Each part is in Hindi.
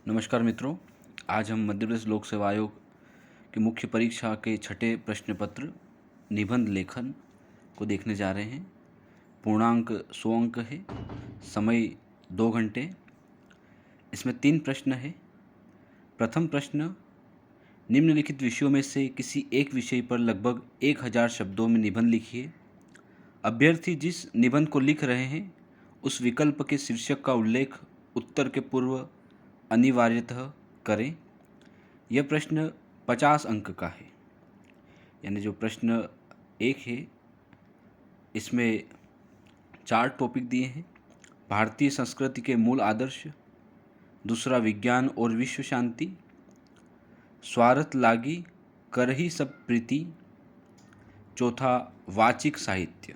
नमस्कार मित्रों, आज हम मध्य प्रदेश लोक सेवा आयोग की मुख्य परीक्षा के छठे प्रश्न पत्र निबंध लेखन को देखने जा रहे हैं। पूर्णांक 100 अंक है, समय 2 घंटे। इसमें 3 प्रश्न है। प्रथम प्रश्न, निम्नलिखित विषयों में से किसी एक विषय पर लगभग 1000 शब्दों में निबंध लिखिए। अभ्यर्थी जिस निबंध को लिख रहे हैं उस विकल्प के शीर्षक का उल्लेख उत्तर के पूर्व अनिवार्यतः करें। यह प्रश्न 50 अंक का है। यानी जो प्रश्न 1 है इसमें 4 टॉपिक दिए हैं। भारतीय संस्कृति के मूल आदर्श, दूसरा विज्ञान और विश्व शांति, स्वार्थ लागी करही सब प्रीति, चौथा वाचिक साहित्य।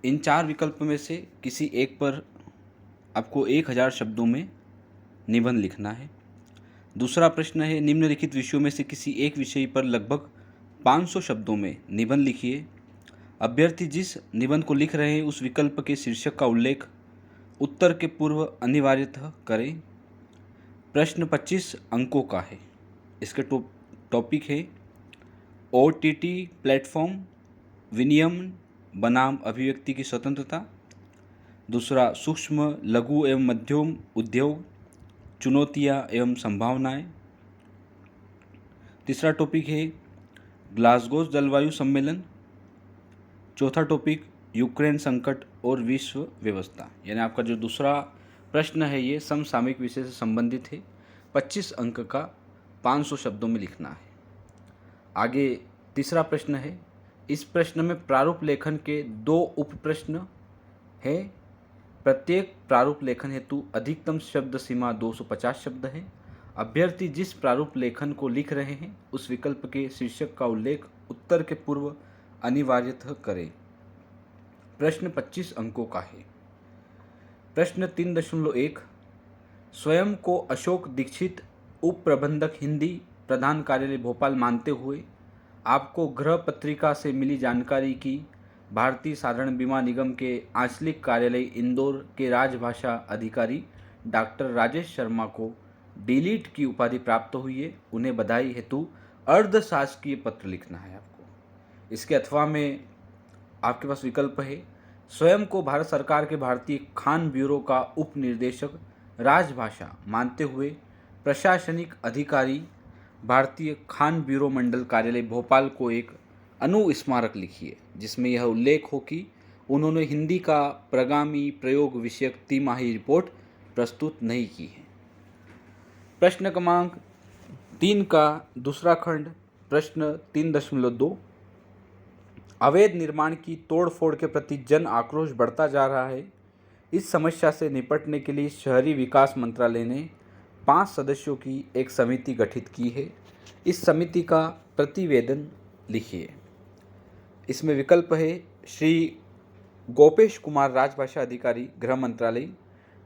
इन 4 विकल्प में से किसी एक पर आपको 1000 शब्दों में निबंध लिखना है। दूसरा प्रश्न है, निम्नलिखित विषयों में से किसी एक विषय पर लगभग 500 शब्दों में निबंध लिखिए। अभ्यर्थी जिस निबंध को लिख रहे हैं उस विकल्प के शीर्षक का उल्लेख उत्तर के पूर्व अनिवार्यतः करें। प्रश्न 25 अंकों का है। इसके टॉपिक है OTT प्लेटफॉर्म, विनियमन बनाम अभिव्यक्ति की स्वतंत्रता, दूसरा सूक्ष्म लघु एवं मध्यम उद्योग, चुनौतियाँ एवं संभावनाएं, तीसरा टॉपिक है ग्लासगो जलवायु सम्मेलन, चौथा टॉपिक यूक्रेन संकट और विश्व व्यवस्था। यानी आपका जो दूसरा प्रश्न है ये समसामयिक विषय से संबंधित है। 25 अंक का 500 शब्दों में लिखना है। आगे तीसरा प्रश्न है। इस प्रश्न में प्रारूप लेखन के 2 उप प्रश्न है। प्रत्येक प्रारूप लेखन हेतु अधिकतम शब्द सीमा 250 शब्द है। अभ्यर्थी जिस प्रारूप लेखन को लिख रहे हैं उस विकल्प के शीर्षक का उल्लेख उत्तर के पूर्व अनिवार्यतः करें। प्रश्न 25 अंकों का है। प्रश्न 3.1, स्वयं को अशोक दीक्षित उप प्रबंधक हिंदी प्रधान कार्यालय भोपाल मानते हुए आपको गृह पत्रिका से मिली जानकारी की भारतीय साधारण बीमा निगम के आंचलिक कार्यालय इंदौर के राजभाषा अधिकारी डॉक्टर राजेश शर्मा को डिलीट की उपाधि प्राप्त हुई है, उन्हें बधाई हेतु अर्धशासकीय पत्र लिखना है आपको। इसके अथवा में आपके पास विकल्प है, स्वयं को भारत सरकार के भारतीय खान ब्यूरो का उप निर्देशक राजभाषा मानते हुए प्रशासनिक अधिकारी भारतीय खान ब्यूरो मंडल कार्यालय भोपाल को एक अनुस्मारक लिखिए जिसमें यह उल्लेख हो कि उन्होंने हिंदी का प्रगामी प्रयोग विषयक तिमाही रिपोर्ट प्रस्तुत नहीं की है। प्रश्न क्रमांक 3 का दूसरा खंड, प्रश्न 3.2, अवैध निर्माण की तोड़फोड़ के प्रति जन आक्रोश बढ़ता जा रहा है। इस समस्या से निपटने के लिए शहरी विकास मंत्रालय ने 5 सदस्यों की एक समिति गठित की है। इस समिति का प्रतिवेदन लिखिए। इसमें विकल्प है, श्री गोपेश कुमार राजभाषा अधिकारी गृह मंत्रालय,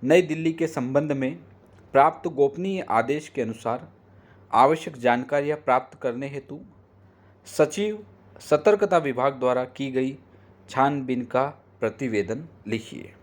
नई दिल्ली के संबंध में प्राप्त गोपनीय आदेश के अनुसार आवश्यक जानकारियां प्राप्त करने हेतु सचिव सतर्कता विभाग द्वारा की गई छानबीन का प्रतिवेदन लिखिए।